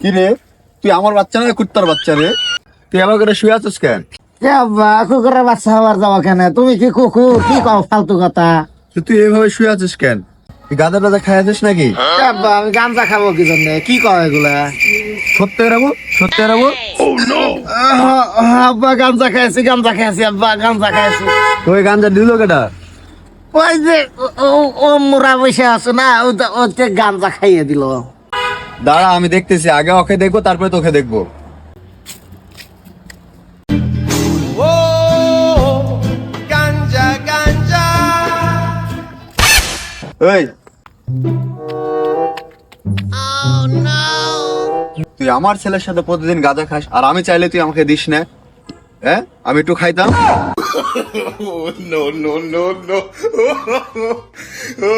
কি রে, তুই আমার বাচ্চা না কুত্তার বাচ্চা রে? তুই আমার ঘরে শুয়ে আছিস কেন? কুকুরের বাচ্চা হওয়ার যাওয়া কেন? তুমি কি কুকুর? কি কও ফালতু কথা? তুই এইভাবে শুয়ে আছিস কেন? তুই গাঁজা টাজা খাই আছিস নাকি? আমি গাঁজা খাবো কি জন্য? কি কও এগুলা? সত্যি রাবো, সত্যি রাবো। আব্বা গাঁজা খাইছি আব্বা গাঁজা খাইছি। ওই গাঁজা দিল কেটা? ওই যে ও মুরা বসে আছে না, ওতে গাঁজা খাইয়ে দিল। দাঁড়া, আমি দেখতেছি। আগে ওকে দেখবো, তারপরে তোকে দেখবো। এই, তুই আমার ছেলের সাথে প্রতিদিন গাঁজা খাস, আর আমি চাইলে তুই আমাকে দিস না? হ্যাঁ, আমি একটু খাইতাম। no.